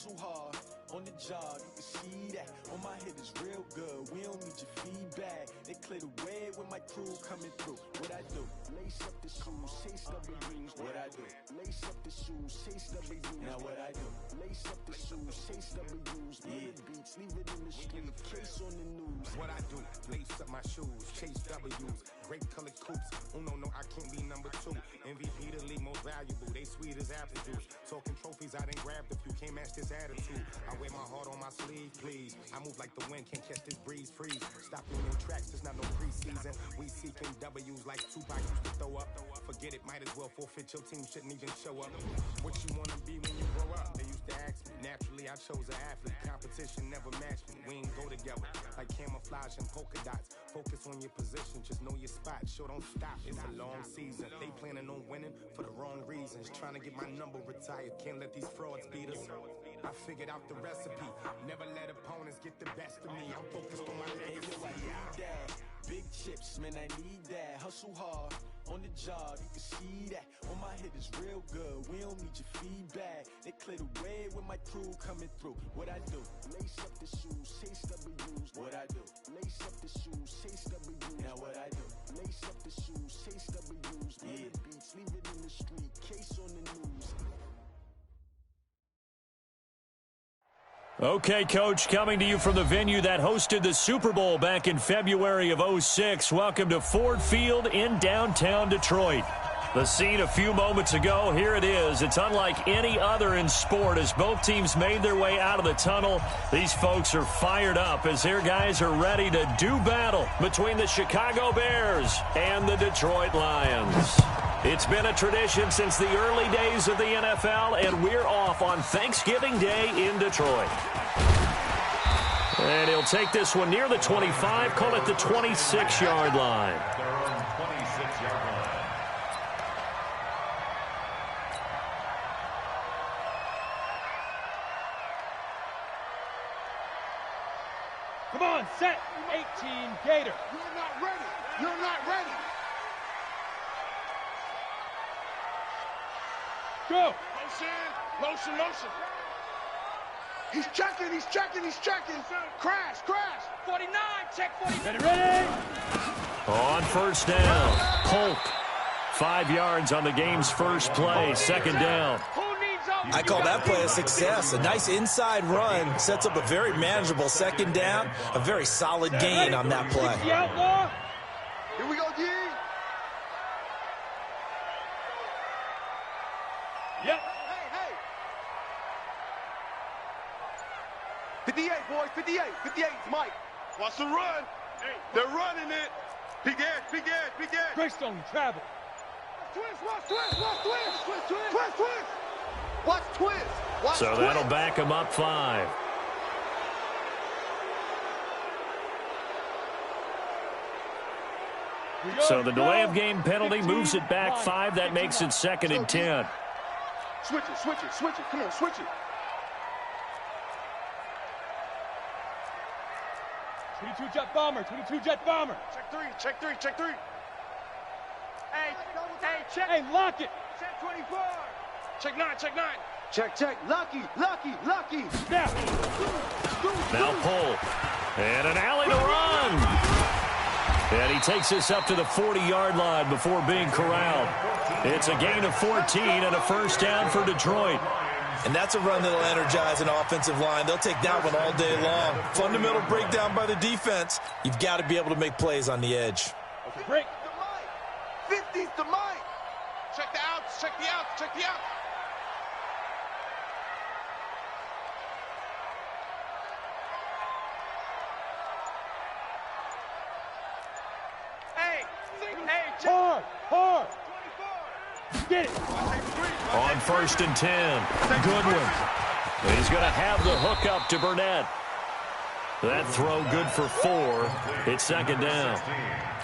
hustle hard on the job, you can see that. On my head is real good, we don't need your feedback. They clear the way with my crew coming through. What I do? Lace up the shoes, chase W's. What I do? Lace up the shoes, chase W's. Now what I do? Lace up the shoes, chase W's. Yeah. Beats, leave it in the street, case on the news. What I do? Lace up my shoes, chase W's. Great colored coops. Uno, no, I can't be number 2. MVP the league most valuable. They sweet as apple juice. Talking trophies, I done grabbed a few. Can't match this attitude. I wear my heart on my sleeve, please. I move like the wind, can't catch this breeze, freeze. Stop doing in tracks, there's not no preseason. We seeking W's like Tupac used to throw up. Forget it, might as well forfeit. Your team shouldn't even show up. What you wanna be when you grow up? They used to ask me. Naturally, I chose an athlete. Competition never matched me. We ain't go together like camouflage and polka dots. Focus on your position, just know your spot. Sure, don't stop. It's a long season. They planning on winning for the wrong reasons. Trying to get my number retired. Can't let these frauds beat us. I figured out the recipe. Never let opponents get the best of me. I'm focused on my legacy. Big chips, man, I need that. Hustle hard on the job, you can see that. On my head is real good, we don't need your feedback. They clear the way with my crew coming through. What I do? Lace up the shoes, chase W's. What I do? Lace up the shoes, chase W's. Now what I do? Lace up the shoes, chase W's. Yeah. Beats, leave it in the street, case on the news. Okay, Coach, coming to you from the venue that hosted the Super Bowl back in February of '06. Welcome to Ford Field in downtown Detroit. The scene a few moments ago, here it is. It's unlike any other in sport as both teams made their way out of the tunnel. These folks are fired up as their guys are ready to do battle between the Chicago Bears and the Detroit Lions. It's been a tradition since the early days of the NFL, and we're off on Thanksgiving Day in Detroit. And he'll take this one near the 25, call it the 26-yard line. Their own 26-yard line. Come on, set, 18, Gator. You're not ready. You're not ready. Go. Motion, motion. He's checking, he's checking, he's checking. Crash, crash. 49, check 49. Ready. On first down, Polk. 5 yards on the game's first play, second down. I call that play a success. A nice inside run sets up a very manageable second down, a very solid gain on that play. Here we go, G. Yep. Hey. 58, boys, 58. 58, Mike. Watch the run. They're running it. Big edge. Greystone, travel. Watch twist. So that'll back him up 5. So the delay of game penalty moves it back 5. That makes it second and 10. Switch it. Come on, switch it. 22 jet bomber. Check three. Hey, check. Hey, lock it. Check 24. Check 9. Check. Lucky. Snap. Now pull. And an alley to run. And he takes this up to the 40-yard line before being corralled. It's a gain of 14 and a first down for Detroit. And that's a run that'll energize an offensive line. They'll take that one all day long. Fundamental breakdown by the defense. You've got to be able to make plays on the edge. Okay, break. 50's the Mike. Check the outs. Hey, Hard. Get it. On first and 10, Goodwin. He's going to have the hook up to Burnett. That throw good for 4. It's second down.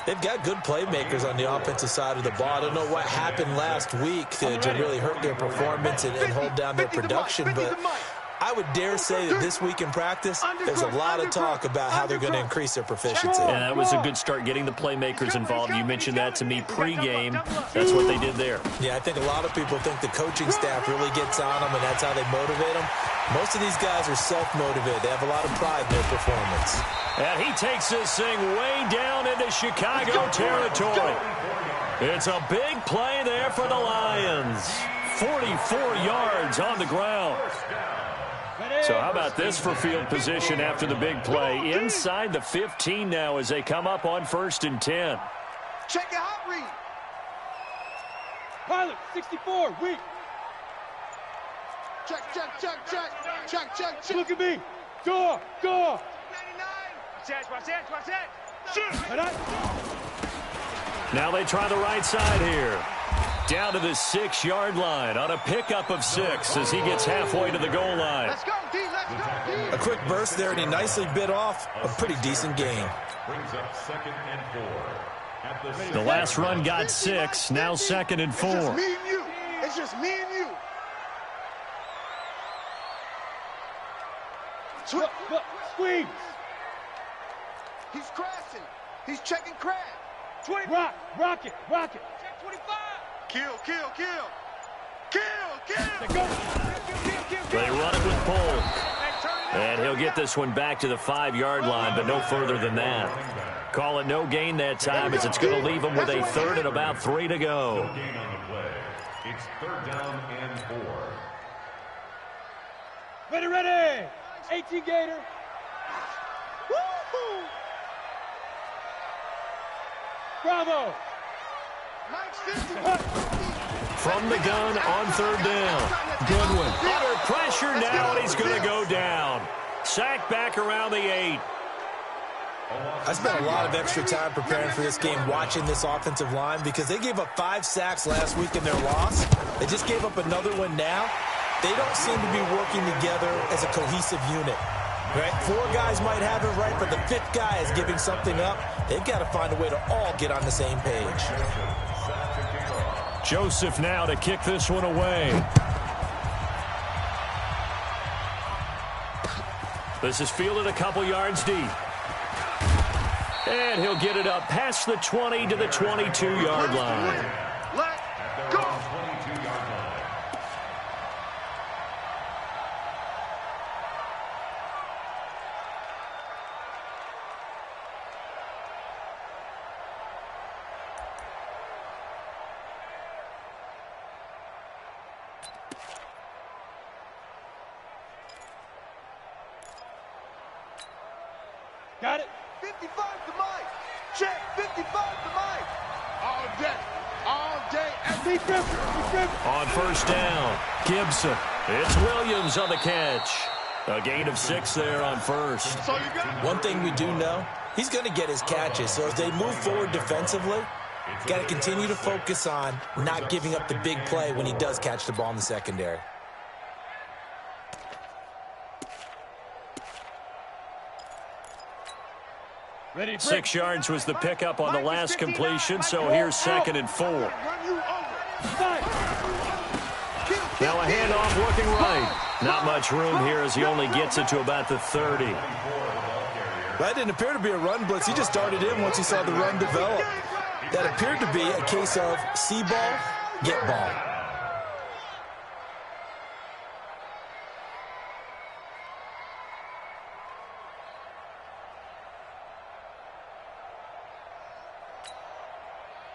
They've got good playmakers on the offensive side of the ball. I don't know what happened last week to really hurt their performance and hold down their production, but I would dare say that this week in practice, there's a lot of talk about how they're going to increase their proficiency. And that was a good start getting the playmakers involved. You mentioned that to me pregame. That's what they did there. Yeah, I think a lot of people think the coaching staff really gets on them, and that's how they motivate them. Most of these guys are self-motivated. They have a lot of pride in their performance. And he takes this thing way down into Chicago territory. It's a big play there for the Lions. 44 yards on the ground. So how about this for field position after the big play? Inside the 15 now as they come up on 1st and 10. Check your hot read. Pilot, 64, weak. Check, check, check, check. Check, check, check. Look at me. Go, go. 99. Watch that. Now they try the right side here. Down to the 6-yard line on a pickup of 6 as he gets halfway to the goal line. Let's go, D. Let's go, D. A quick burst there, and he nicely bit off a pretty decent gain. Brings up 2nd and 4. The last run got 6, now 2nd and 4. It's just me and you. It's just me and you. Look, squeeze. He's crashing. He's checking crash. 20. Rock it. Check 25. Kill. Let go. They run it with Polk. And he'll get this one back to the 5-yard line, but no further than that. Call it no gain that time as it's going to leave him with a 3rd and about 3 to go. No gain on the play. It's 3rd down and 4. Ready. 18 Gator. Woo-hoo. Bravo. Mike's 50. From the gun on 3rd down. Goodwin under pressure now, and he's going to go down. Sacked back around the 8. I spent a lot of extra time preparing for this game watching this offensive line because they gave up 5 sacks last week in their loss. They just gave up another one now. They don't seem to be working together as a cohesive unit. Right? 4 guys might have it right, but the 5th guy is giving something up. They've got to find a way to all get on the same page. Joseph now to kick this one away. This is fielded a couple yards deep. And he'll get it up past the 20 to the 22-yard line. Let go. 22-yard line. Got it. 55 to Mike. Check. 55 to Mike. All day. On 1st down, Gibson. It's Williams on the catch. A gain of 6 there on 1st. So you got One thing we do know, he's going to get his catches. So as they move forward defensively, got to continue to focus on not giving up the big play when he does catch the ball in the secondary. Ready. 6 yards was the pickup on the last completion, so here's 2nd and 4. run you over. Now a handoff looking right. Not much room here as he only gets it to about the 30. That didn't appear to be a run blitz. He just darted in once he saw the run develop. That appeared to be a case of see ball, get ball.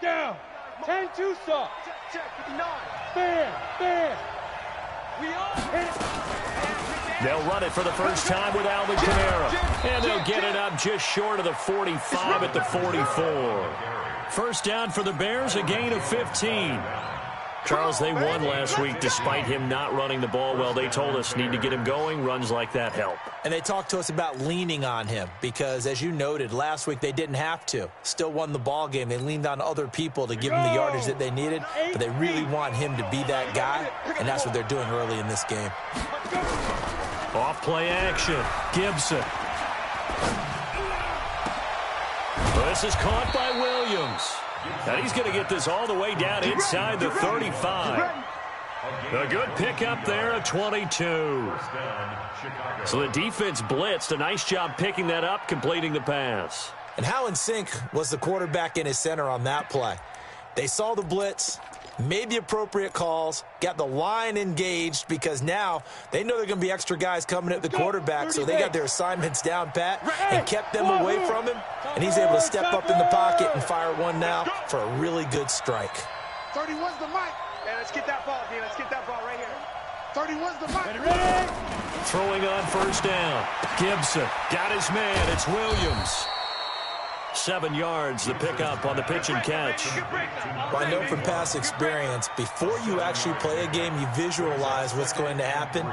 Down. 10-2 saw. Check 59. Bam. We all hit it. They'll run it for the first time with Alvin Kamara. And they'll get it up just short of the 45 at the 44. First down for the Bears, a gain of 15. Charles, they won last week despite him not running the ball well. They told us need to get him going. Runs like that help. And they talked to us about leaning on him because, as you noted, last week they didn't have to. Still won the ball game. They leaned on other people to give them the yardage that they needed, but they really want him to be that guy, and that's what they're doing early in this game. Off play action. Gibson. This is caught by Williams. And he's going to get this all the way down inside the 35. A good pickup there, a 22. So the defense blitzed. A nice job picking that up, completing the pass. And how in sync was the quarterback and his center on that play? They saw the blitz, made the appropriate calls, got the line engaged because now they know there are going to be extra guys coming at the quarterback, so they got their assignments down pat and kept them away from him, and he's able to step up in the pocket and fire one now for a really good strike. 31's the mic. Yeah, let's get that ball, D. Let's get that ball right here. 31's the mic. Ready? Throwing on first down. Gibson got his man. It's Williams. 7 yards, the pickup on the pitch and catch. Well, I know from past experience, before you actually play a game, you visualize what's going to happen.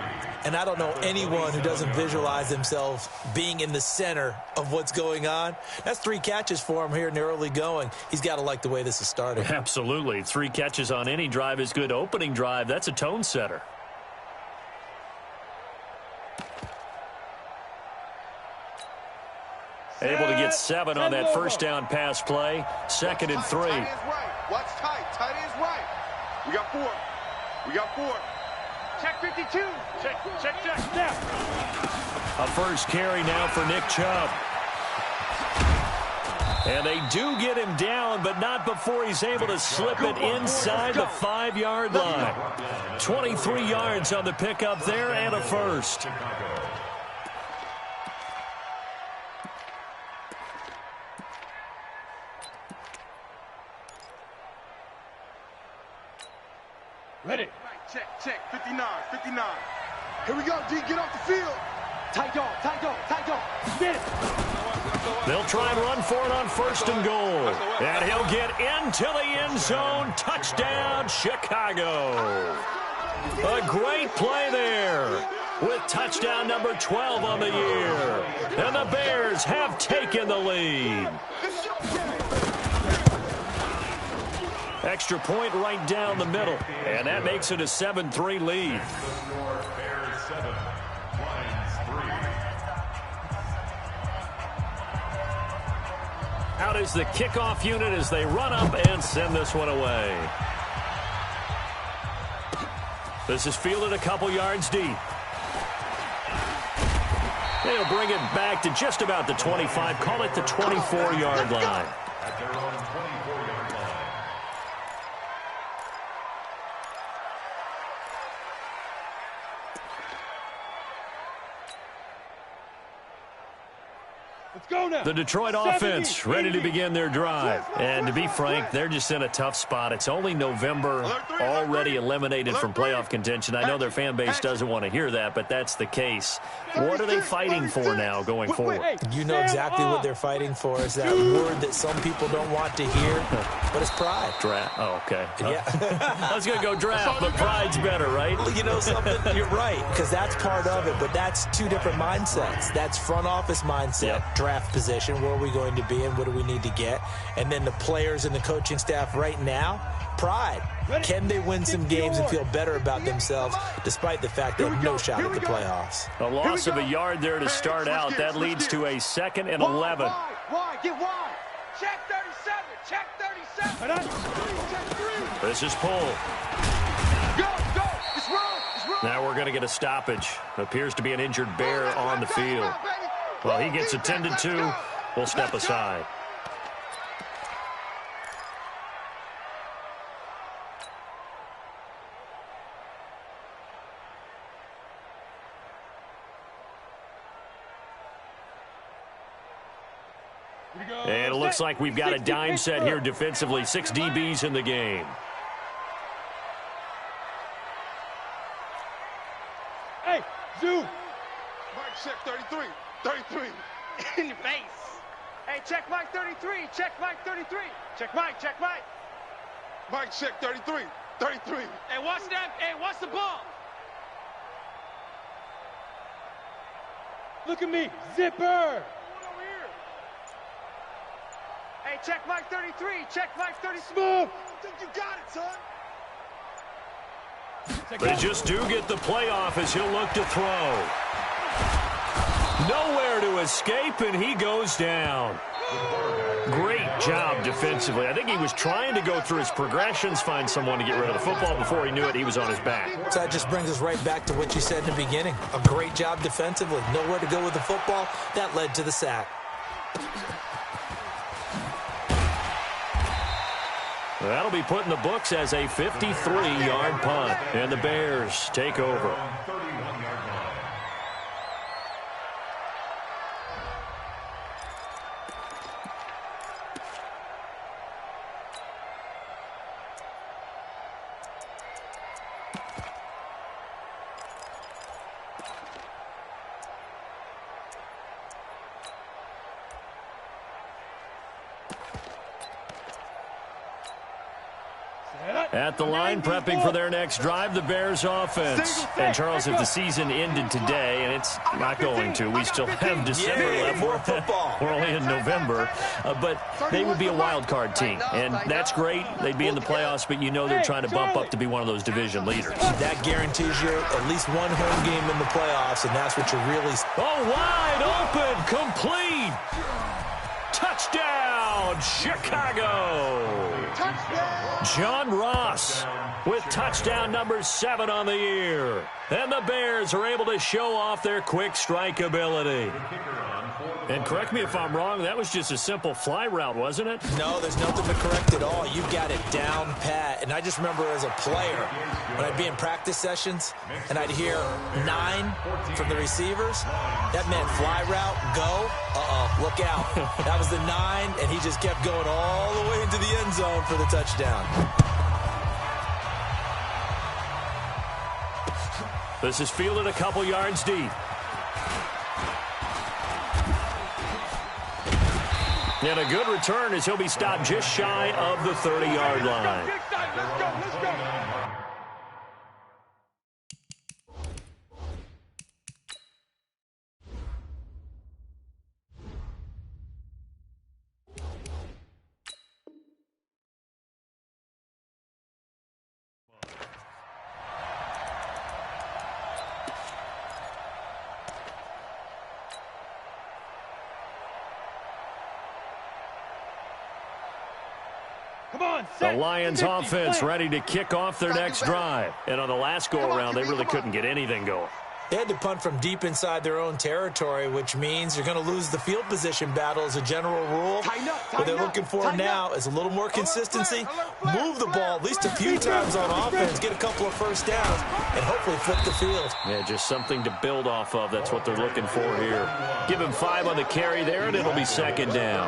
And I don't know anyone who doesn't visualize themselves being in the center of what's going on. That's 3 catches for him here in the early going. He's got to like the way this is starting. Absolutely. 3 catches on any drive is good. Opening drive, that's a tone setter. Able to get 7 on that first down pass play. 2nd and 3. Tight ends right. Watch tight. Tight ends right. We got 4. We got 4. Check 52. Check. Now. A first carry now for Nick Chubb. And they do get him down, but not before he's able to slip it inside the 5-yard line. 23 yards on the pickup there and a first. Ready. Check. 59. Here we go, D. Get off the field. Tight dog. Get it. They'll try and run for it on 1st and goal. And he'll get into the end zone. Touchdown, Chicago. A great play there with touchdown number 12 on the year. And the Bears have taken the lead. Extra point right down the middle. And that makes it a 7-3 lead. Bears 7, Lions 3. Out is the kickoff unit as they run up and send this one away. This is fielded a couple yards deep. They'll bring it back to just about the 25. Call it the 24-yard line. At their own 24-yard line. Let's go now. The Detroit offense ready to begin their drive. And to be frank, they're just in a tough spot. It's only November, already eliminated from playoff contention. I know their fan base doesn't want to hear that, but that's the case. What are they fighting for now going forward? You know exactly what they're fighting for is that word that some people don't want to hear, but it's pride. Draft. Oh, okay. Yeah. I was going to go draft, but pride's better, right? Well, you know something? You're right, because that's part of it, but that's 2 different mindsets. That's front office mindset, draft position, where are we going to be and what do we need to get? And then the players and the coaching staff right now, pride. Can they win some games and feel better about themselves despite the fact they have no shot at the playoffs? A loss of a yard there to start out. That leads to a 2nd and 11. Wide. Get wide. Check 37. Check 37. Check 3. This is pulled. Go. It's wrong. Now we're going to get a stoppage. Appears to be an injured Bear on the field. Well, he gets attended to. We'll step aside. And it looks like we've got a dime set here defensively. 6 DBs in the game. Hey, Zoo. Mike, check 33. 33. In your face. Hey, check Mike 33. Check Mike 33. Check Mike. Mike, check 33. 33. Hey, what's that? Hey, what's the ball? Look at me. Zipper. Hey, check Mike 33. Check Mike 33. Smooth. I think you got it, son. They just do get the playoff as he'll look to throw. Nowhere to escape, and he goes down. Great job defensively. I think he was trying to go through his progressions, find someone to get rid of the football. Before he knew it, he was on his back. So that just brings us right back to what you said in the beginning. A great job defensively. Nowhere to go with the football. That led to the sack. That'll be put in the books as a 53-yard punt. And the Bears take over. At the line, prepping for their next drive, the Bears offense. And, Charles, if the season ended today, and it's not going to, we still have December left. More football. We're only in November. But they would be a wild card team. And that's great. They'd be in the playoffs, but you know they're trying to bump up to be one of those division leaders. That guarantees you at least one home game in the playoffs, and that's what you're really... Oh, wide open, complete. Touchdown, Chicago. Touchdown. John Ross with touchdown number 7 on the year. And the Bears are able to show off their quick strike ability. And correct me if I'm wrong, that was just a simple fly route, wasn't it? No, there's nothing to correct at all. You got it down pat. And I just remember as a player, when I'd be in practice sessions and I'd hear 9 from the receivers, that meant fly route, go, look out. That was the 9, and he just kept going all the way into the end zone for the touchdown. This is fielded a couple yards deep. And a good return as he'll be stopped just shy of the 30-yard line. Let's go. The Lions offense ready to kick off their next drive. And on the last go-around, they really couldn't get anything going. They had to punt from deep inside their own territory, which means you're going to lose the field position battle as a general rule. What they're looking for now is a little more consistency, move the ball at least a few times on offense, get a couple of first downs, and hopefully flip the field. Yeah, just something to build off of. That's what they're looking for here. Give him 5 on the carry there, and it'll be second down.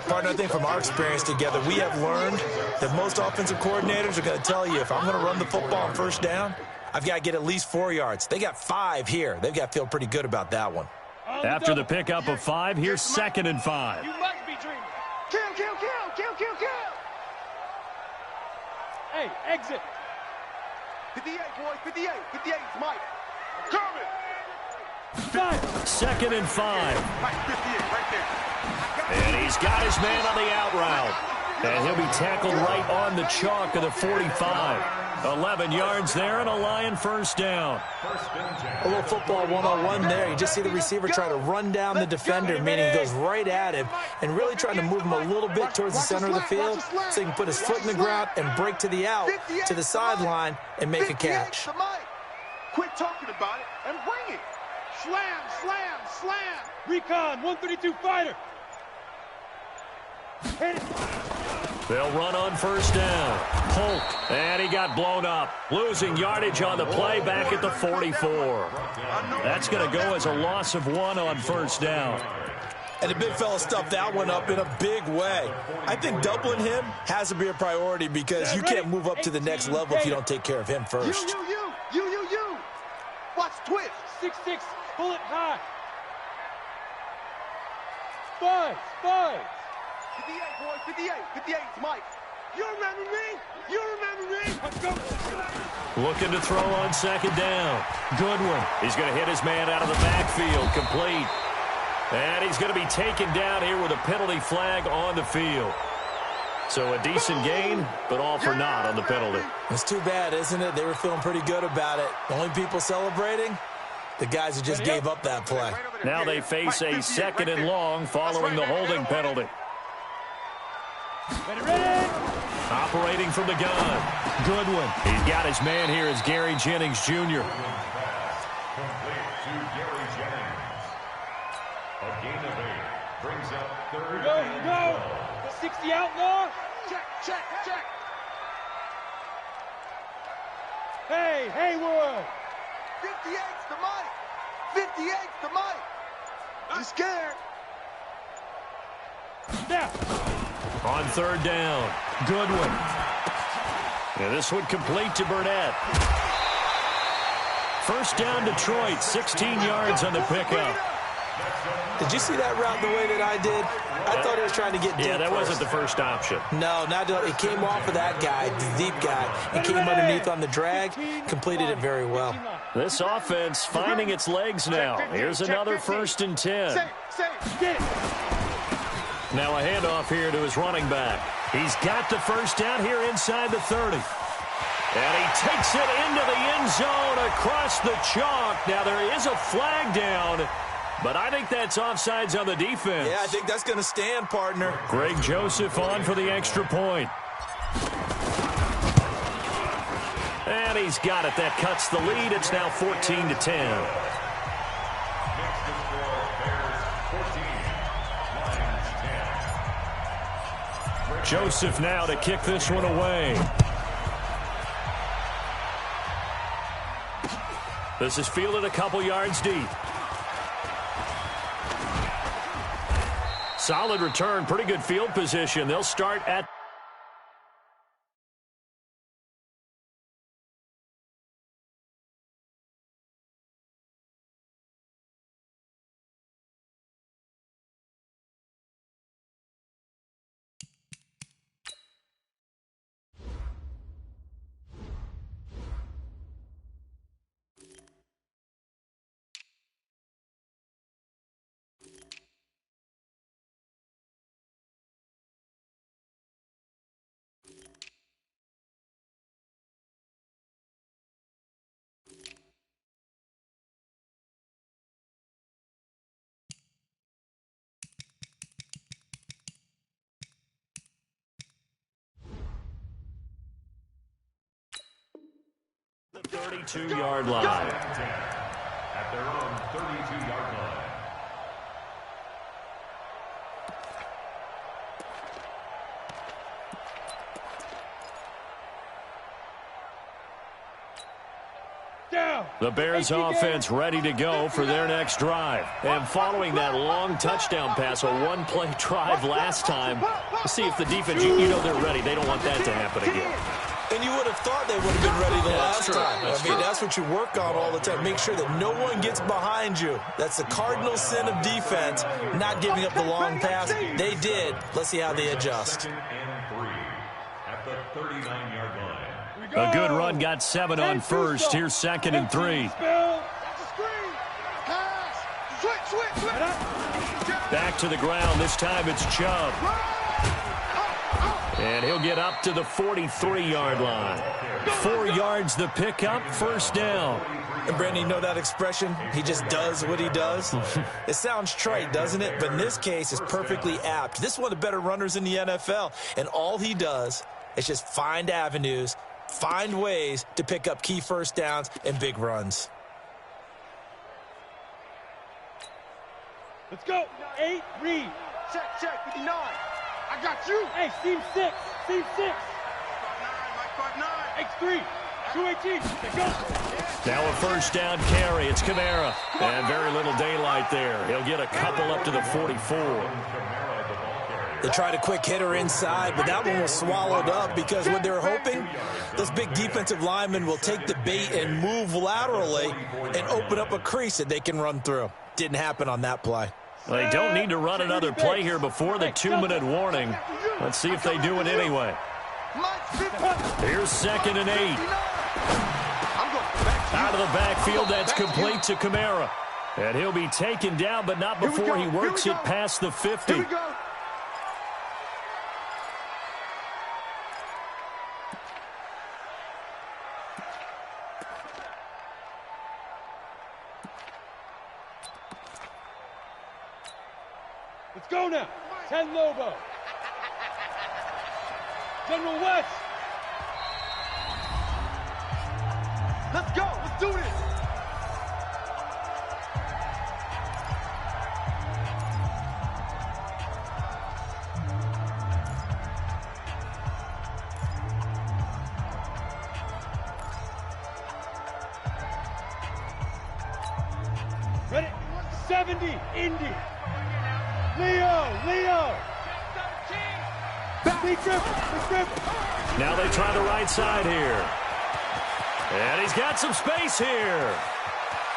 Partner, I think from our experience together, we have learned that most offensive coordinators are going to tell you, if I'm going to run the football on first down, I've got to get at least 4 yards. They got 5 here. They've got to feel pretty good about that one. After the pickup of 5, here's 2nd and 5. You must be dreaming. Kill. Hey, exit. 58, boys, 58. 58, Mike. Coming. 2nd and 5. Mike, 58, right there. And he's got his man on the out route. And he'll be tackled right on the chalk of the 45. 11 yards there and a Lion first down. A little football 101 there. You just see the receiver try to run down the defender, meaning he goes right at him, and really trying to move him a little bit towards the center of the field so he can put his foot in the ground and break to the out, to the sideline, and make a catch. Quit talking about it and bring it. Slam. Recon, 132 fighter. Hit it. They'll run on first down. Polk, and he got blown up. Losing yardage on the play back at the 44. That's going to go as a loss of 1 on first down. And the big fella stuffed that one up in a big way. I think doubling him has to be a priority because you can't move up to the next level if you don't take care of him first. You. Watch twist. 6-6, pull it high. Spies. 58, boys, 58, Mike. You remember me? Let's go. Looking to throw on second down. Goodwin. He's going to hit his man out of the backfield. Complete. And he's going to be taken down here with a penalty flag on the field. So a decent gain, but all for naught on the penalty. It's too bad, isn't it? They were feeling pretty good about it. The only people celebrating, the guys who just gave up that play. Now they face a 2nd and long following the holding penalty. Ready. Operating from the gun. Goodwin. He's got his man here as Gary Jennings Jr. Complete to Gary Jennings. A gain of 8 brings up third Go, and go. 12. 60 outlaw. Check. Hey, Haywood. 58's the mic. 58's the mic. I'm scared. Now. On third down, Goodwin. Yeah, this one complete to Burnett. First down, Detroit, 16 yards on the pickup. Did you see that route the way that I did? I thought he was trying to get deep. Yeah, that first. wasn't the first option. No, it came off of that guy, the deep guy, and came underneath on the drag, completed it very well. This offense finding its legs now. Here's another 1st and 10. Get it. Now a handoff here to his running back. He's got the first down here inside the 30. And he takes it into the end zone across the chalk. Now there is a flag down, but I think that's offsides on the defense. Yeah, I think that's going to stand, partner. Greg Joseph on for the extra point. And he's got it. That cuts the lead. It's now 14-10. Joseph now to kick this one away. This is fielded a couple yards deep. Solid return, pretty good field position. They'll start at the 32-yard line. At their own 32-yard line. Down. The Bears offense ready to go for their next drive. And following that long touchdown pass, a one-play drive last time, see if the defense, you know they're ready. They don't want that to happen again. And you would have thought they would have been ready the last time. I mean, that's what you work on all the time. Make sure that no one gets behind you. That's the cardinal sin of defense, not giving up the long pass. They did. Let's see how they adjust. 2nd and 3 at the 39-yard line. A good run got 7 on first. Here's 2nd and 3. Back to the ground. This time it's Chubb. And he'll get up to the 43-yard line. 4 yards the pickup, first down. And Brandon, you know that expression? He just does what he does. It sounds trite, doesn't it? But in this case, it's perfectly apt. This is one of the better runners in the NFL. And all he does is just find avenues, find ways to pick up key first downs and big runs. Let's go. 8, read. Check, 59. I got you. Hey, seam 6. Seam 6. Mike 5'9". X3. 218. Let's go. Now a first down carry. It's Kamara. And very little daylight there. He'll get a couple up to the 44. They tried a quick hitter inside, but that one was swallowed up because what they're hoping, those big defensive linemen will take the bait and move laterally and open up a crease that they can run through. Didn't happen on that play. Well, they don't need to run another play here before the 2-minute warning. Let's see if they do it anyway. Here's 2nd and 8. Out of the backfield, that's complete to Kamara. And he'll be taken down, but not before he works it past the 50. Here we go. Let's go now. 10 Lobo. General West. Let's go. Let's do this. Ready? 70, Indy. Leo. Big dribble. Now they try the right side here. And he's got some space here.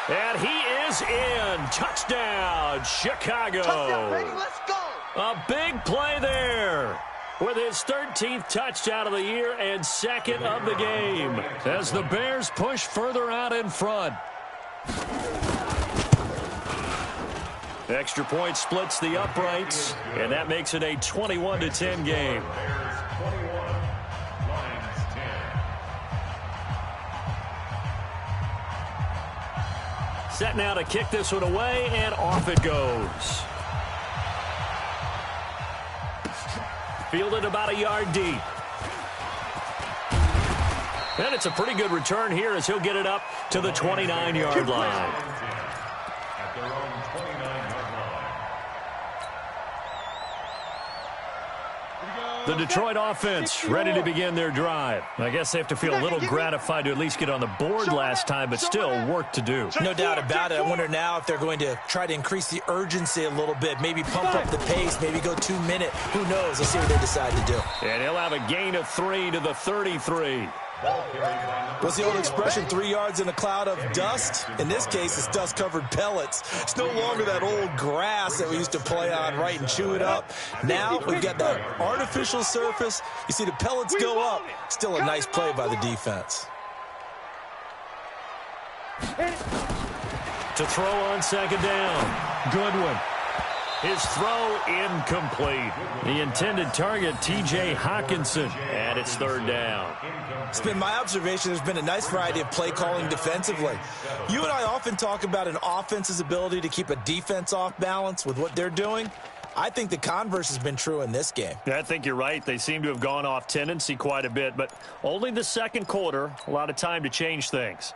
And he is in. Touchdown, Chicago. Touchdown, baby. Let's go. A big play there with his 13th touchdown of the year and second of the game as the Bears push further out in front. Extra point splits the uprights, and that makes it a 21-10 game. Set now to kick this one away, and off it goes. Fielded about a yard deep. And it's a pretty good return here as he'll get it up to the 29-yard line. At their own 29-yard line. The Detroit offense ready to begin their drive. I guess they have to feel a little gratified to at least get on the board last time, but still work to do. No doubt about it. I wonder now if they're going to try to increase the urgency a little bit, maybe pump up the pace, maybe go 2 minute. Who knows? Let's see what they decide to do. And he'll have a gain of 3 to the 33. What's the old expression, 3 yards in a cloud of dust? In this case, it's dust-covered pellets. It's no longer that old grass that we used to play on, right, and chew it up. Now we've got that artificial surface. You see the pellets go up. Still a nice play by the defense. To throw on second down. Goodwin. His throw incomplete. The intended target, T.J. Hawkinson, and it's third down. It's been my observation there's been a nice variety of play calling defensively. You and I often talk about an offense's ability to keep a defense off balance with what they're doing. I think the converse has been true in this game. I think you're right. They seem to have gone off tendency quite a bit, but only the second quarter, a lot of time to change things.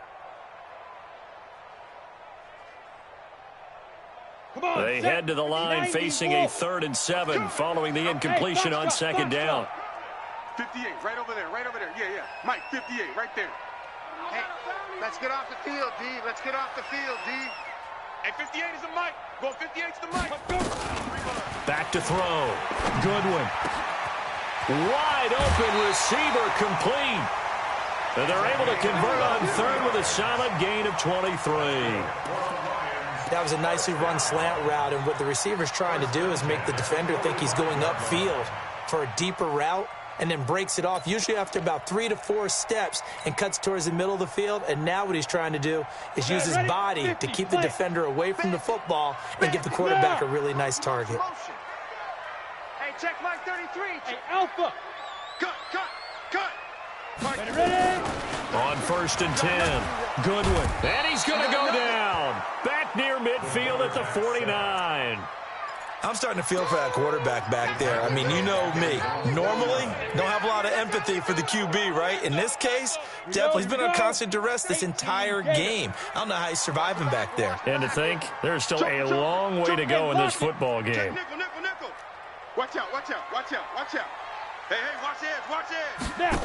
They head to the line facing a 3rd and 7 following the incompletion on second down. 58, right over there. Yeah. Mike, 58, right there. Hey, let's get off the field, D. Let's get off the field, D. Hey, 58 is the Mike. Go 58's the Mike. Back to throw. Goodwin. Wide open receiver complete. And they're able to convert on 3rd with a solid gain of 23. That was a nicely run slant route, and what the receiver's trying to do is make the defender think he's going upfield for a deeper route and then breaks it off, usually after about 3 to 4 steps, and cuts towards the middle of the field. And now what he's trying to do is use his body to keep the defender away from the football and give the quarterback a really nice target. Hey, check Mike 33. Hey, Alpha. Cut. Ready? On 1st and 10, Goodwin. And he's going to go down. Back near midfield at the 49. I'm starting to feel for that quarterback back there. I mean, you know me. Normally, don't have a lot of empathy for the QB, right? In this case, definitely he's been on constant duress this entire game. I don't know how he's surviving back there. And to think, there's still a long way to go in this football game. Nickel. Watch out. Hey, watch edge. Now.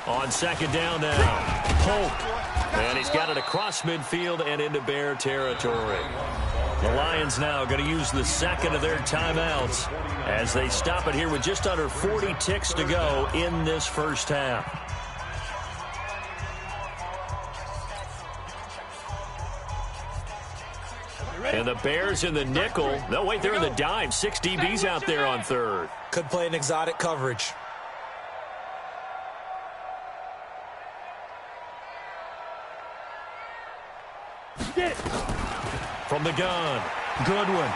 On second down now, Polk. And he's got it across midfield and into Bear territory. The Lions now going to use the second of their timeouts as they stop it here with just under 40 ticks to go in this first half. And the Bears in the nickel. No, wait, they're in the dime. 6 DBs out there on 3rd. Could play an exotic coverage. From the gun, Goodwin.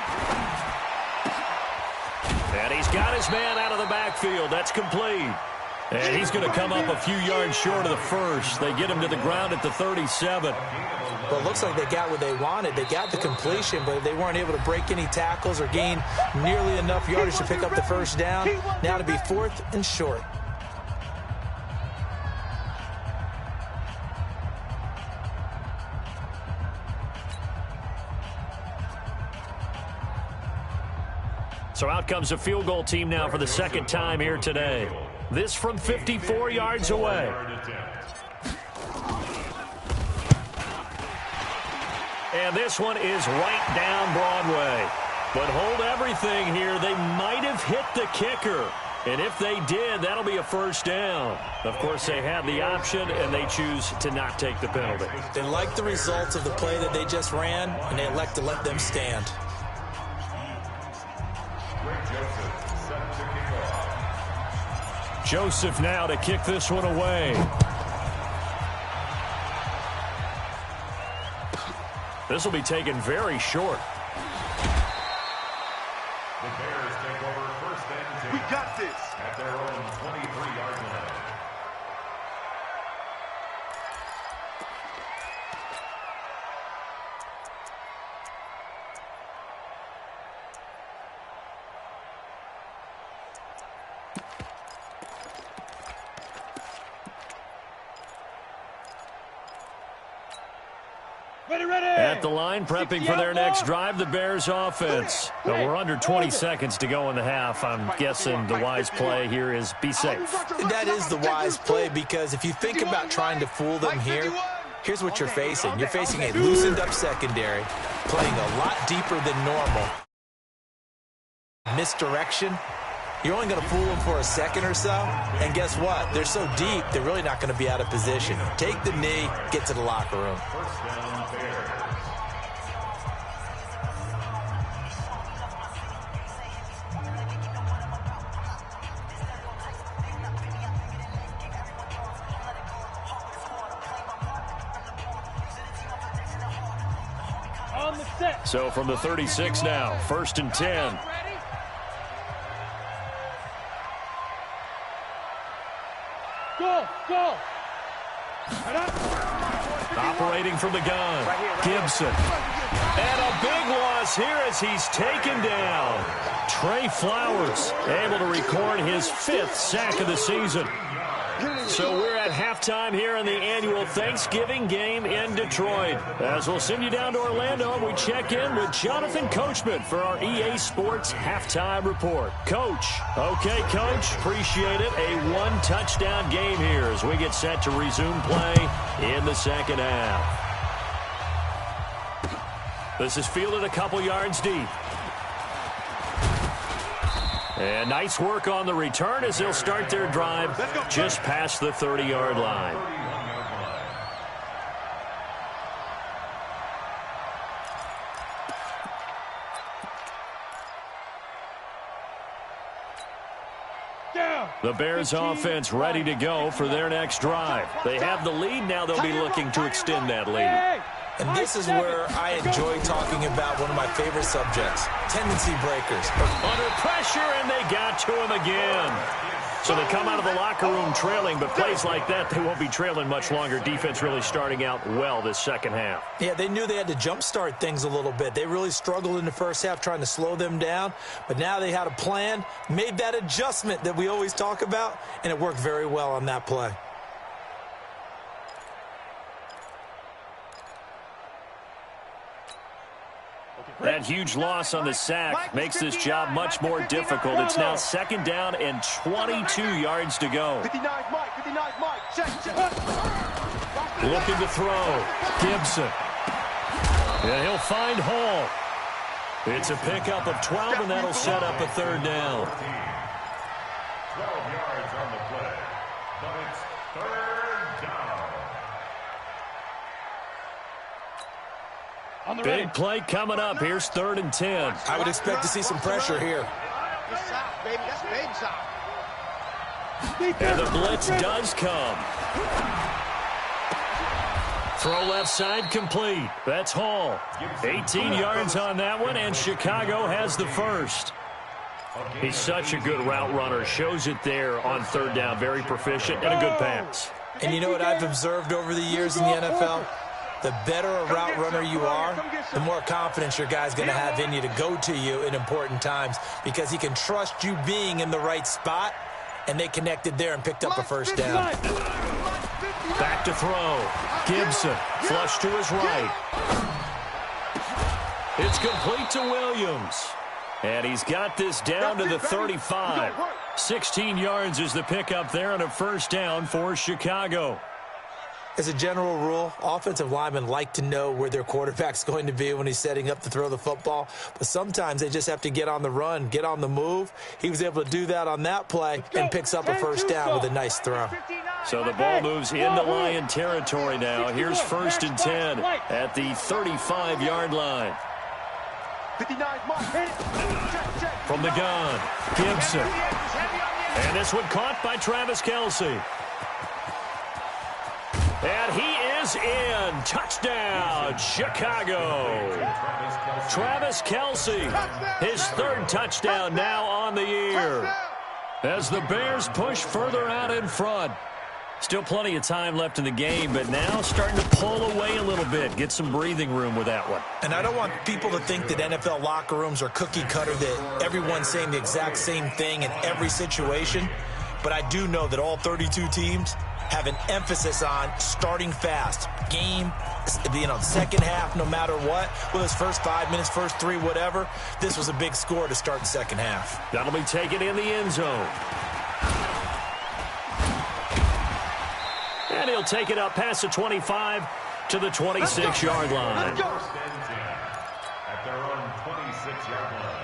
And he's got his man out of the backfield. That's complete. And he's going to come up a few yards short of the first. They get him to the ground at the 37. Well, it looks like they got what they wanted. They got the completion, but they weren't able to break any tackles or gain nearly enough yardage to pick up the first down. Now to be 4th and short. So out comes a field goal team now for the second time here today. This from 54 yards away. And this one is right down Broadway. But hold everything here. They might have hit the kicker. And if they did, that'll be a first down. Of course, they had the option, and they choose to not take the penalty. They like the results of the play that they just ran, and they elect to let them stand. Joseph now to kick this one away. This will be taken very short. The Bears take over first and 10. We got this. At their own 23-yard line. At the line, prepping for their next drive, the Bears offense. But we're under 20 seconds to go in the half. I'm guessing the wise play here is be safe. That is the wise play, because if you think about trying to fool them here, here's what you're facing. You're facing a loosened up secondary, playing a lot deeper than normal. Misdirection. You're only going to fool them for a second or so, and guess what? They're so deep, they're really not going to be out of position. Take the knee, get to the locker room. First down, Bears. On the set. So from the 36 now, 1st and 10. Go. Operating from the gun, Gibson. And a big loss here as he's taken down. Trey Flowers able to record his 5th sack of the season. So we're at halftime here in the annual Thanksgiving game in Detroit. As we'll send you down to Orlando, and we check in with Jonathan Coachman for our EA Sports halftime report. Coach. Okay, Coach. Appreciate it. A 1-touchdown game here as we get set to resume play in the second half. This is fielded a couple yards deep. And nice work on the return as they'll start their drive just past the 30-yard line. The Bears offense ready to go for their next drive. They have the lead. Now they'll be looking to extend that lead. And this is where I enjoy talking about one of my favorite subjects, tendency breakers. Under pressure, and they got to him again. So they come out of the locker room trailing, but plays like that, they won't be trailing much longer. Defense really starting out well this second half. Yeah, they knew they had to jumpstart things a little bit. They really struggled in the first half trying to slow them down, but now they had a plan, made that adjustment that we always talk about, and it worked very well on that play. That huge loss on the sack makes this job much more difficult. It's now 2nd down and 22 yards to go. 59 Mike, check. Looking to throw. Gibson. And he'll find Hall. It's a pickup of 12, and that'll set up a 3rd down. 12 yards on the play, but it's 3rd down. Big play coming up. Here's 3rd and 10. I would expect to see some pressure here. And the blitz does come. Throw left side complete. That's Hall. 18 yards on that one, and Chicago has the first. He's such a good route runner. Shows it there on third down. Very proficient and a good pass. And you know what I've observed over the years in the NFL? The better a route runner you are, the more confidence your guy's going to have in you to go to you in important times because he can trust you being in the right spot, and they connected there and picked up a first down. Back to throw. Gibson, flush to his right. It's complete to Williams. And he's got this down to the 35. 16 yards is the pickup there on a first down for Chicago. As a general rule, offensive linemen like to know where their quarterback's going to be when he's setting up to throw the football. But sometimes they just have to get on the run, get on the move. He was able to do that on that play and picks up a first down with a nice throw. So the ball moves into Lion territory now. Here's 1st and 10 at the 35-yard line. From the gun, Gibson. And this one caught by Travis Kelce. And he is in. Touchdown, Chicago. Travis Kelce, his 3rd touchdown now on the year. As the Bears push further out in front. Still plenty of time left in the game, but now starting to pull away a little bit. Get some breathing room with that one. And I don't want people to think that NFL locker rooms are cookie cutter, that everyone's saying the exact same thing in every situation. But I do know that all 32 teams have an emphasis on starting fast. Game, second half, no matter what. Whether it's first 5 minutes, first 3, whatever. This was a big score to start the second half. That'll be taken in the end zone. And he'll take it up past the 25 to the 26-yard line. At their own 26-yard line.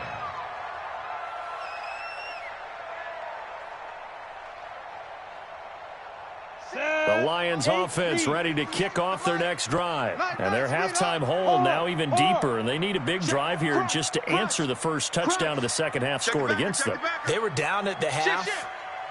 The Lions offense ready to kick off their next drive. And their halftime hole now even deeper. And they need a big drive here just to answer the first touchdown of the second half scored against them. They were down at the half.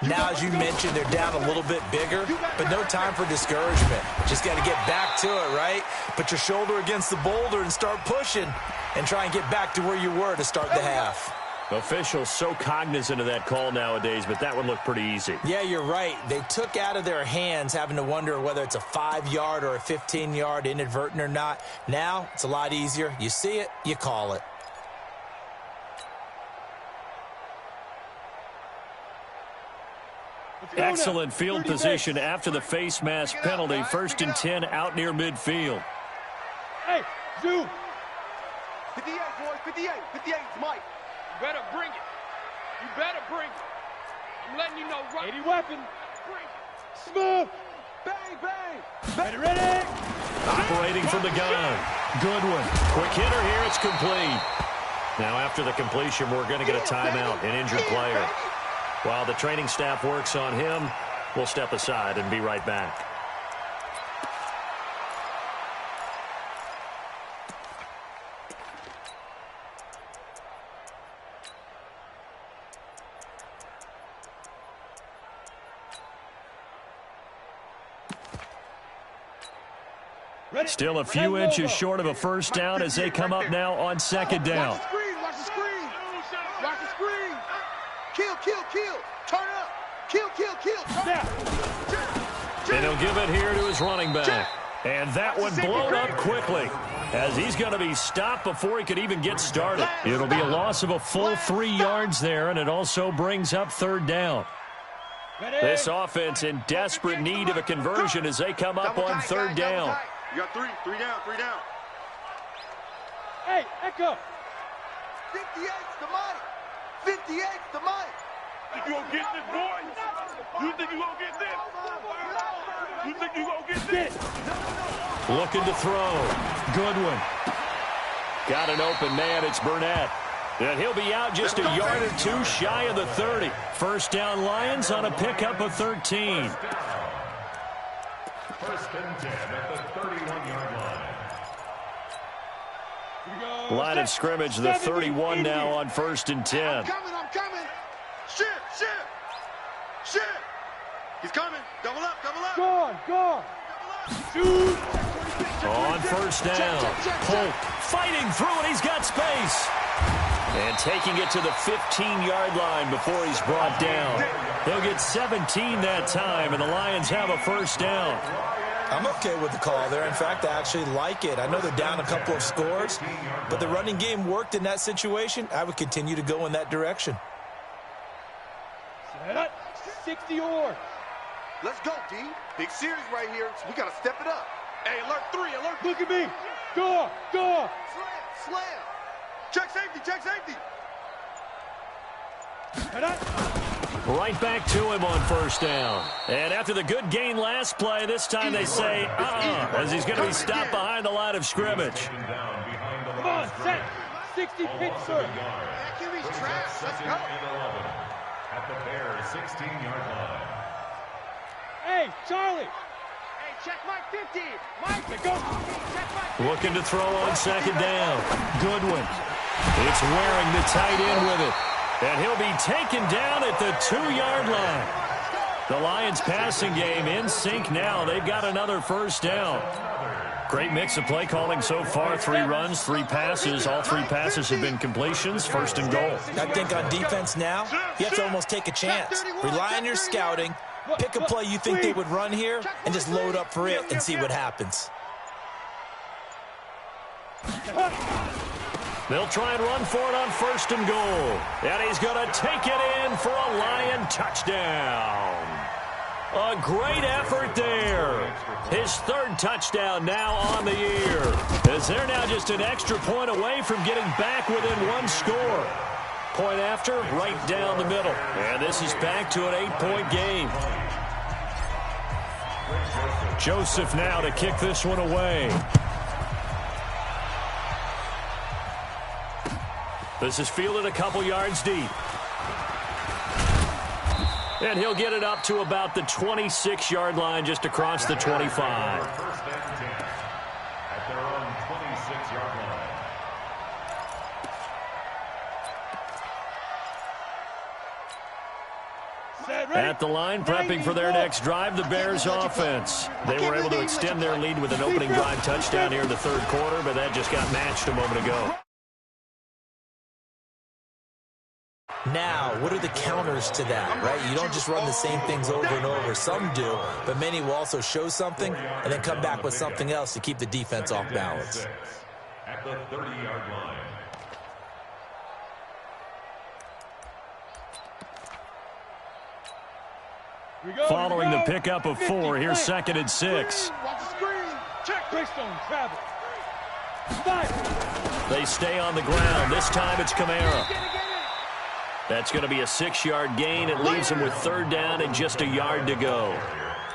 Now, as you mentioned, they're down a little bit bigger, but no time for discouragement. Just got to get back to it, right? Put your shoulder against the boulder and start pushing and try and get back to where you were to start the half. Officials so cognizant of that call nowadays, but that one looked pretty easy. Yeah, you're right. They took out of their hands having to wonder whether it's a 5-yard or a 15-yard inadvertent or not. Now, it's a lot easier. You see it, you call it. Excellent field position after the face mask penalty. 1st and 10 out near midfield. Hey, zoom. 58, boys, 58. 58 is Mike. You better bring it. You better bring it. I'm letting you know right. 80 weapon. Bring it. Smooth. Bang, bang. Ready, ready. Operating from the gun. Goodwin. Quick hitter here. It's complete. Now after the completion, we're going to get a timeout, an injured player. While the training staff works on him, we'll step aside and be right back. Still a few inches short of a first down as they come up now on 2nd down. Watch the screen, watch the screen. Watch the screen. Kill, kill, kill. Turn up. Kill, kill, kill. And he'll give it here to his running back. And that one blown up quickly as he's going to be stopped before he could even get started. It'll be a loss of a full 3 yards there, and it also brings up 3rd down. This offense in desperate need of a conversion as they come up on 3rd down. You got 3 down, 3 down. Hey, Echo. 58's the money. 58's the money. Think you gonna get this, boy? You think you gonna get this? You think you gonna get this? Looking to throw. Goodwin. Got an open man. It's Burnett. And he'll be out just a yard or 2 shy of the 30. 1st down Lions on a pickup of 13. 1st and 10 at the 31-yard line. Line of scrimmage, the 31 now on 1st and 10. I'm coming. Shit. He's coming. Double up. Gone. Shoot. On 1st down. Polk fighting through it. He's got space. And taking it to the 15-yard line before he's brought down. He'll get 17 that time, and the Lions have a first down. I'm okay with the call there. In fact, I actually like it. I know they're down a couple of scores, but the running game worked in that situation. I would continue to go in that direction. 60 yards. Let's go, D. Big series right here, so we got to step it up. Hey, alert 3, alert. Look at me. Go, go. Slam. Check safety. Right back to him on first down. And after the good gain last play, this time they say, as he's going to be stopped behind the line of scrimmage. Come on, set. 60 pitch, sir. QB's trash. Let's go. At the Bears' 16-yard line. Hey, Charlie. Hey, check Mike 50. Mike, go. Looking to throw on second down. Goodwin. It's wearing the tight end with it. And he'll be taken down at the 2-yard line. The Lions passing game in sync now. They've got another first down. Great mix of play calling so far. 3 runs, 3 passes. All 3 passes have been completions. First and goal. I think on defense now, you have to almost take a chance. Rely on your scouting. Pick a play you think they would run here and just load up for it and see what happens. They'll try and run for it on first and goal. And he's going to take it in for a Lion touchdown. A great effort there. His 3rd touchdown now on the year. As they're now just an extra point away from getting back within 1 score. Point after, right down the middle. And this is back to an 8-point game. Joseph now to kick this one away. This is fielded a couple yards deep. And he'll get it up to about the 26-yard line, just across the 25. First and 10 at their own 26-yard line. At the line, prepping for their next drive, the Bears offense. They were able to extend their lead with an opening drive touchdown here in the 3rd quarter, but that just got matched a moment ago. Now, what are the counters to that, right? You don't just run the same things over and over. Some do, but many will also show something and then come back with something else to keep the defense off balance. At the 30-yard line. Following the pickup of 4, here's 2nd and 6. watch the screen. Check. Greystone travel. They stay on the ground. This time it's Kamara. That's going to be a 6-yard gain. It leaves them with 3rd down and just a yard to go.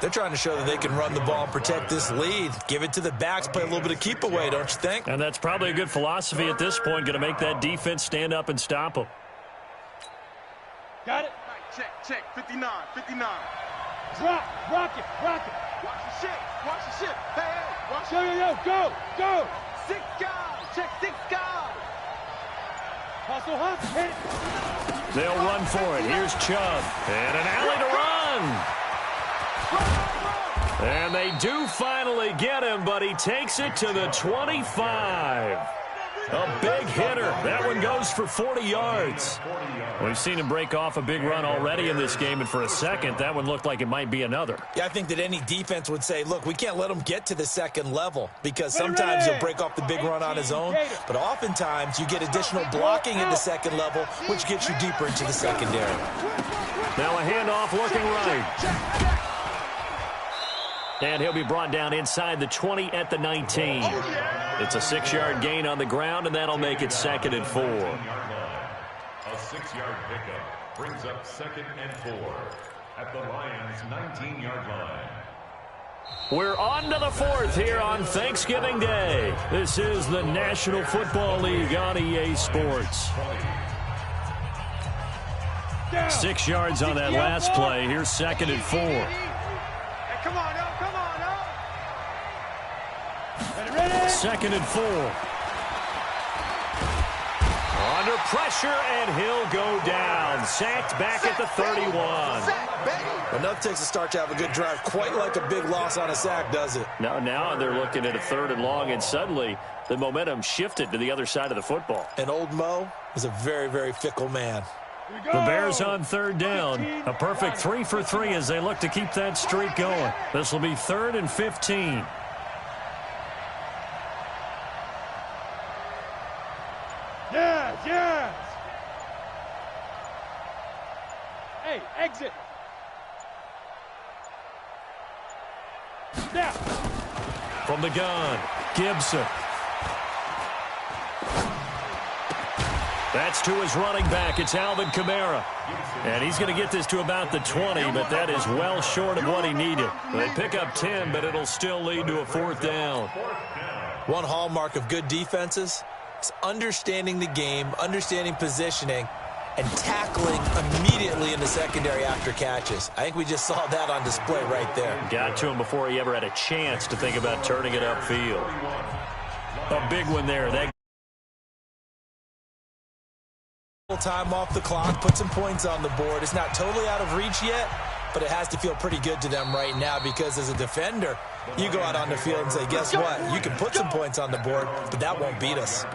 They're trying to show that they can run the ball and protect this lead. Give it to the backs, play a little bit of keep away, don't you think? And that's probably a good philosophy at this point. Going to make that defense stand up and stop them. Got it. Check. 59. Drop. Rock it. Watch the ship. Hey, watch Yo. Go. 6 guys. Check 6 guys. Hustle. Hit it. They'll run for it. Here's Chubb. And an alley to run. And they do finally get him, but he takes it to the 25. A big hitter. That one goes for 40 yards. We've seen him break off a big run already in this game, and for a second, that one looked like it might be another. Yeah, I think that any defense would say, look, we can't let him get to the 2nd level because sometimes he'll break off the big run on his own, but oftentimes you get additional blocking at the 2nd level, which gets you deeper into the secondary. Now a handoff looking right. And he'll be brought down inside the 20 at the 19. It's a 6-yard gain on the ground, and that'll make it 2nd and 4. A 6-yard pickup brings up 2nd and 4 at the Lions' 19-yard line. We're on to the 4th here on Thanksgiving Day. This is the National Football League on EA Sports. 6 yards on that last play. Here's 2nd and 4. Hey, come on, 2nd and 4. On under pressure, and he'll go down. Sacked back at the 31. Well, nothing takes a start to have a good drive. Quite like a big loss on a sack, does it? Now they're looking at a 3rd and long, and suddenly the momentum shifted to the other side of the football. And old Mo is a very, very fickle man. The Bears on 3rd down. A perfect 3 for 3 as they look to keep that streak going. This will be 3rd and 15. Yes. Hey, exit. Now. From the gun, Gibson. That's to his running back. It's Alvin Kamara. And he's going to get this to about the 20, but that is well short of what he needed. They pick up 10, but it'll still lead to a 4th down. One hallmark of good defenses is understanding the game, understanding positioning, and tackling immediately in the secondary after catches. I think we just saw that on display right there. Got to him before he ever had a chance to think about turning it upfield. A big one there. That time off the clock, put some points on the board. It's not totally out of reach yet, but it has to feel pretty good to them right now because as a defender, you go out on the field and say, guess what? You can put some points on the board, but that won't beat us.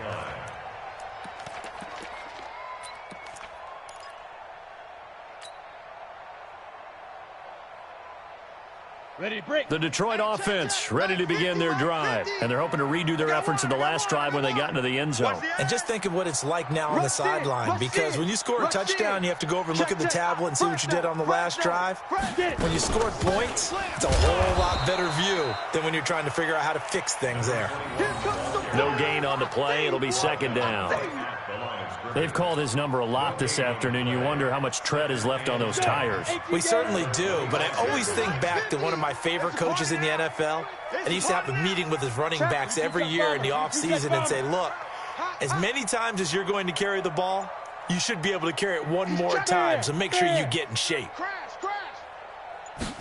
The Detroit offense ready to begin their drive, and they're hoping to redo their efforts in the last drive when they got into the end zone. And just think of what it's like now on the sideline, because when you score a touchdown, you have to go over and look at the tablet and see what you did on the last drive. When you scored points, it's a whole lot better view than when you're trying to figure out how to fix things there. No gain on the play. It'll be 2nd down. They've called his number a lot this afternoon. You wonder how much tread is left on those tires. We certainly do, but I always think back to one of my favorite coaches in the NFL, and he used to have a meeting with his running backs every year in the offseason and say, look, as many times as you're going to carry the ball, you should be able to carry it one more time, so make sure you get in shape.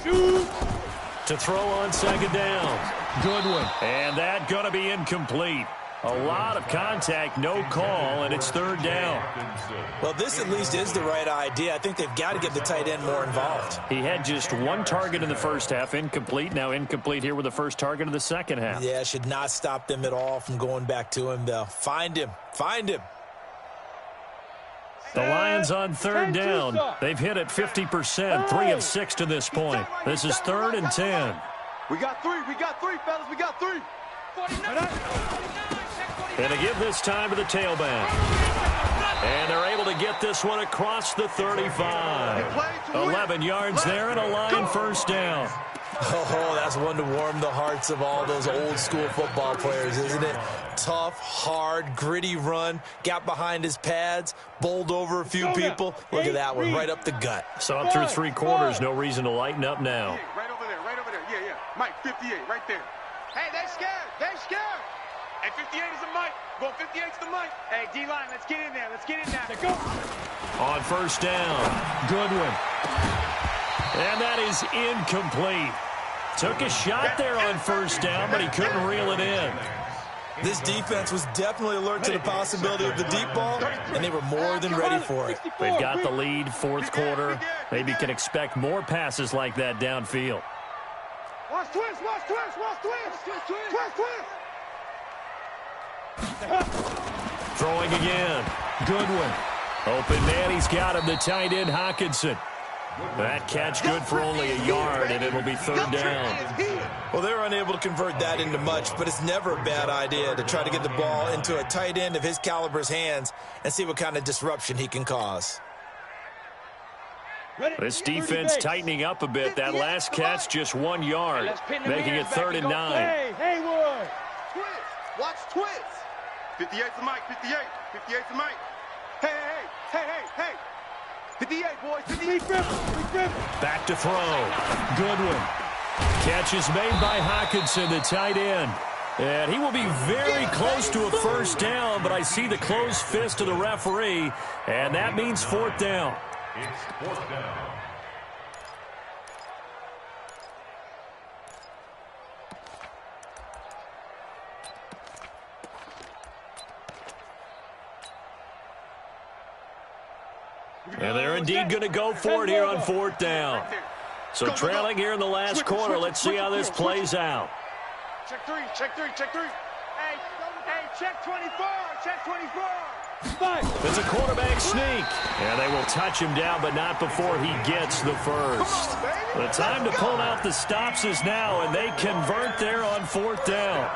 To throw on 2nd down. Good one. And that going to be incomplete. A lot of contact, no call, and it's 3rd down. Well, this at least is the right idea. I think they've got to get the tight end more involved. He had just 1 target in the first half, incomplete. Now incomplete here with the first target of the second half. Yeah, should not stop them at all from going back to him, though. Find him. The Lions on 3rd down. They've hit it 50%, 3 of 6 to this point. This is 3rd and 10. We got 3, fellas, we got 3. 49. And to give this time to the tailback. And they're able to get this one across the 35. 11 yards there and a line 1st down. Oh, that's one to warm the hearts of all those old school football players, isn't it? Tough, hard, gritty run. Got behind his pads, bowled over a few people. Look at that one, right up the gut. Saw it through 3 quarters. No reason to lighten up now. Right over there. Yeah. Mike, 58, right there. Hey, they're scared. Hey, 58 is the Mike. Going 58's the Mike. Hey, D-line, let's get in there. Go. On 1st down, Goodwin. And that is incomplete. Took a shot there on 1st down, but he couldn't reel it in. This defense was definitely alert to the possibility of the deep ball, and they were more than ready for it. They've got the lead, 4th quarter. Maybe can expect more passes like that downfield. Watch twist. Throwing again. Goodwin. Open man, he's got him. The tight end, Hockenson. That catch good for only a yard, and it'll be 3rd down. Well, they're unable to convert that into much, but it's never a bad idea to try to get the ball into a tight end of his caliber's hands and see what kind of disruption he can cause. This defense tightening up a bit. That last catch just 1 yard, making it 3rd and 9. Hey, Haywood. Twist. Watch twist. 58's the Mike. 58's the Mike. Hey. 58, boys. 58. Back to throw. Goodwin. Catch is made by Hockenson, the tight end. And he will be very close to a 1st down, but I see the closed fist of the referee, and that means 4th down. It's 4th down. And they're indeed going to go for it here on 4th down. So trailing here in the last quarter. Let's see how this plays out. Check three, check three, check three. Hey, check 24, check 24. It's a quarterback sneak. And they will touch him down, but not before he gets the first. The time to pull out the stops is now, and they convert there on 4th down.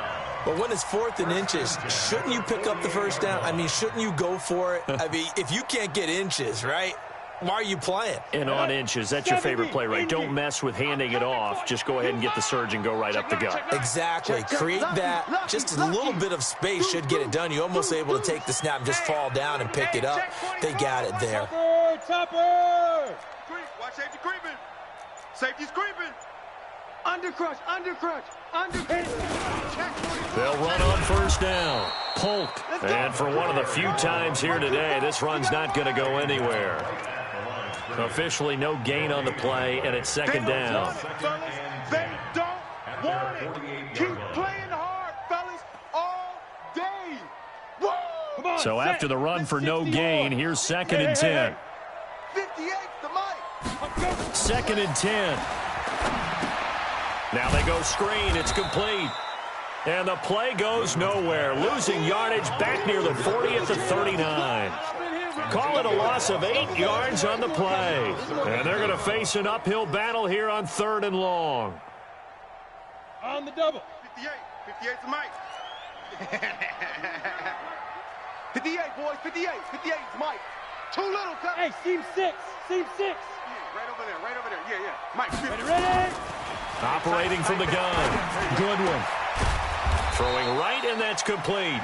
But when it's 4th and inches, shouldn't you pick up the first down? I mean, shouldn't you go for it? I mean, if you can't get inches, right, why are you playing? And on inches, that's your favorite play, right? Don't mess with handing it off. Just go ahead and get the surge and go right up the gut. Exactly. Create that. Just a little bit of space should get it done. You're almost able to take the snap and just fall down and pick it up. They got it there. Topper! Watch safety creeping. Safety's creeping. Undercrush, undercrush, undercrush. They'll run on 1st down. Polk. And for one of the few times here today, this run's not going to go anywhere. Officially no gain on the play, and it's 2nd down. They don't want it. Keep playing hard, fellas, all day. Whoa! So after the run for no gain, here's 2nd and 10. 58, the mic. 2nd and 10. Now they go screen. It's complete. And the play goes nowhere. Losing yardage back near the 40 at the 39. Call it a loss of 8 yards on the play. And they're going to face an uphill battle here on 3rd and long. On the double. 58. 58's the mic. 58, boys. 58. 58's Mike. Too little, cut. Hey, seam 6. Seam 6. Yeah, right over there. Right over there. Yeah, yeah. Mike, Ready? Operating from the gun. Good one. Throwing right, and that's complete.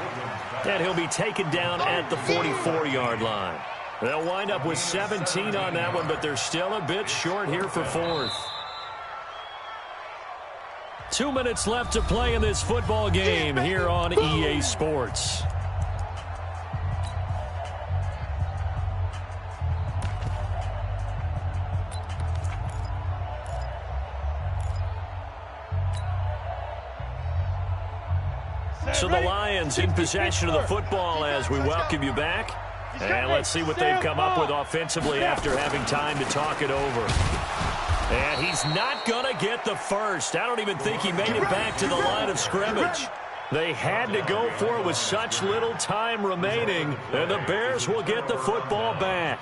And he'll be taken down at the 44-yard line. They'll wind up with 17 on that one, but they're still a bit short here for 4th. 2 minutes left to play in this football game here on EA Sports. So the Lions in possession of the football as we welcome you back. And let's see what they've come up with offensively after having time to talk it over. And he's not going to get the first. I don't even think he made it back to the line of scrimmage. They had to go for it with such little time remaining, and the Bears will get the football back.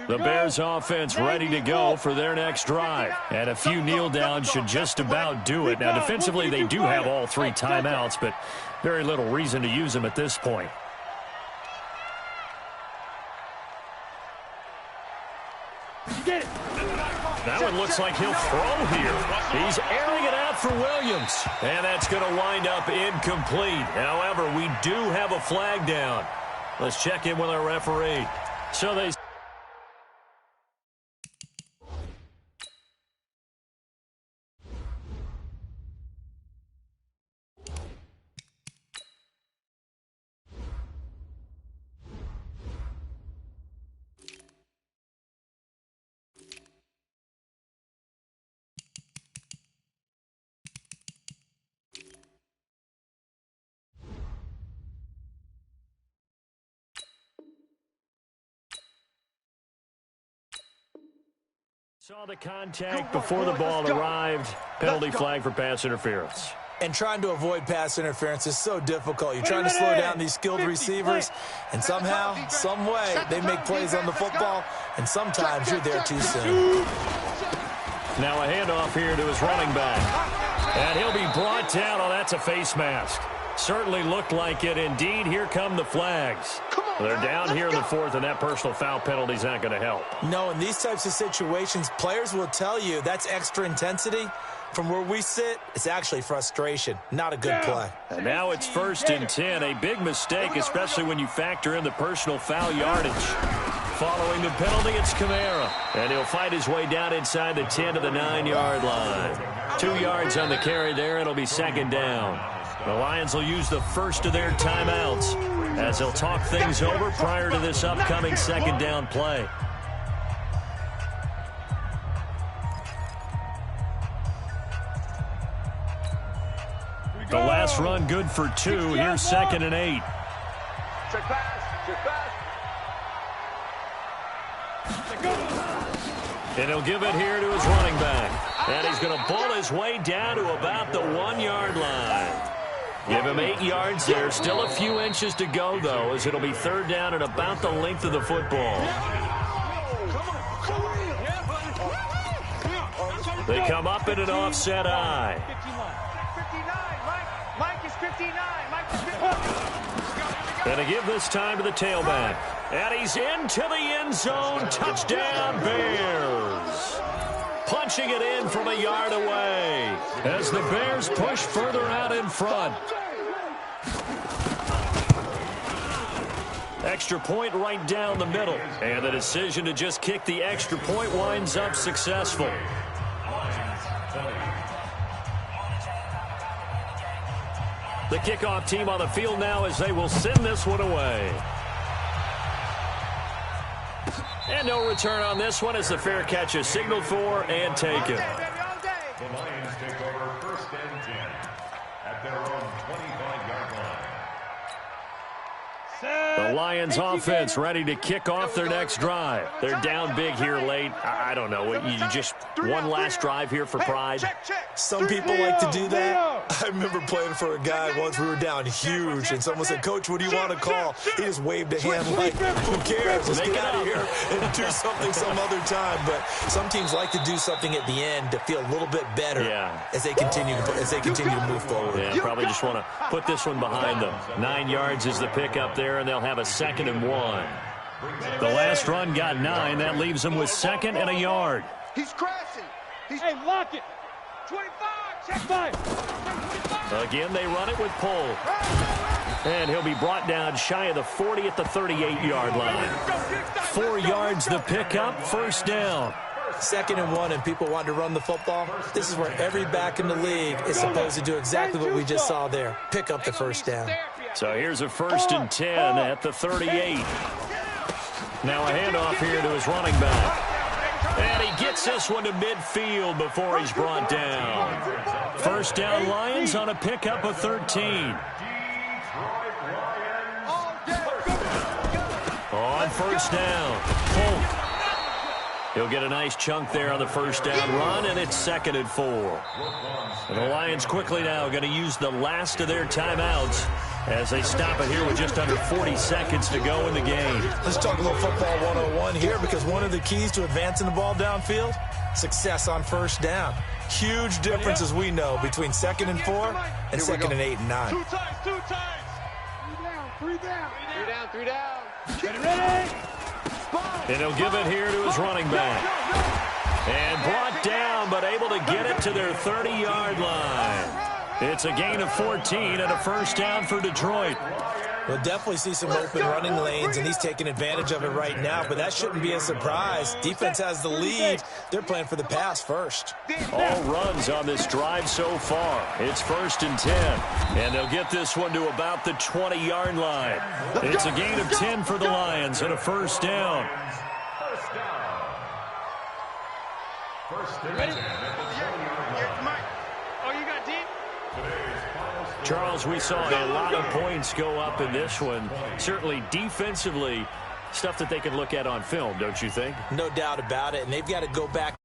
The Bears offense ready to go for their next drive. And a few kneel downs should just about do it. Now, defensively, they do have all 3 timeouts, but very little reason to use them at this point. That one looks like he'll throw here. He's airing it out for Williams. And that's going to wind up incomplete. However, we do have a flag down. Let's check in with our referee. So they... Saw the contact before the ball arrived. Penalty flag for pass interference. And trying to avoid pass interference is so difficult. You're trying to slow down these skilled receivers, and somehow, some way, they make plays on the football, and sometimes you're there too soon. Now a handoff here to his running back. And he'll be brought down. Oh, that's a face mask. Certainly looked like it. Indeed, here come the flags. They're down here in the 4th, and that personal foul penalty is not going to help. No, in these types of situations, players will tell you that's extra intensity. From where we sit, it's actually frustration. Not a good play. And now it's 1st and 10. A big mistake, especially when you factor in the personal foul yardage. Following the penalty, it's Kamara. And he'll fight his way down inside the 10 to the 9-yard line. 2 yards on the carry there. It'll be 2nd down. The Lions will use the first of their timeouts as they'll talk things over prior to this upcoming 2nd down play. The last run good for 2. Here's 2nd and 8. Check pass. Check pass. And he'll give it here to his running back. And he's going to pull his way down to about the 1-yard line. Give him 8 yards there. Still a few inches to go, though, as it'll be 3rd down and about the length of the football. They come up in an offset eye. 59. Mike is 59. Mike is 59. And to give this time to the tailback. And he's into the end zone. Touchdown, Bears. Punching it in from a yard away as the Bears push further out in front. Extra point right down the middle. And the decision to just kick the extra point winds up successful. The kickoff team on the field now as they will send this one away. And no return on this one as the fair catch is signaled for and taken. The Lions take over 1st and 10 at their own 25-yard line. The Lions offense ready to kick off their next drive. They're down big here late. I don't know. You just one last drive here for pride. Some people like to do that. I remember playing for a guy once. We were down huge, and someone said, "Coach, what do you want to call?" He just waved a hand like, "Who cares? Let's get out of here and do something some other time." But some teams like to do something at the end to feel a little bit better as they continue to move forward. Yeah, probably just want to put this one behind them. 9 yards is the pickup there, and they'll have a 2nd and 1. The last run got 9. That leaves them with 2nd and a yard. He's crashing. Hey, lock it. 25. Check 5. Again, they run it with pull. And he'll be brought down shy of the 40 at the 38-yard line. 4 yards the pickup, 1st down. 2nd and 1, and people want to run the football. This is where every back in the league is supposed to do exactly what we just saw there. Pick up the 1st down. So here's a 1st and 10 at the 38. Now a handoff here to his running back. And he gets this one to midfield before he's brought down. 1st down Lions on a pickup of 13. On 1st down, Polk. He'll get a nice chunk there on the 1st down run, and it's 2nd and 4. And the Lions quickly now going to use the last of their timeouts as they stop it here with just under 40 seconds to go in the game. Let's talk a little football 101 here, because one of the keys to advancing the ball downfield, success on 1st down. Huge difference, as we know, between 2nd and 4 and 2nd and 8 and 9. 2 times. 3 down. 3 down. Get ready. And he'll give it here to his running back. And brought down, but able to get it to their 30-yard line. It's a gain of 14 and a 1st down for Detroit. We'll definitely see some open running lanes, and he's taking advantage of it right now, but that shouldn't be a surprise. Defense has the lead. They're playing for the pass first. All runs on this drive so far. It's 1st and 10, and they'll get this one to about the 20-yard line. It's a gain of 10 for the Lions and a 1st down. Charles, we saw a lot of points go up in this one. Certainly defensively, stuff that they can look at on film, don't you think? No doubt about it, and they've got to go back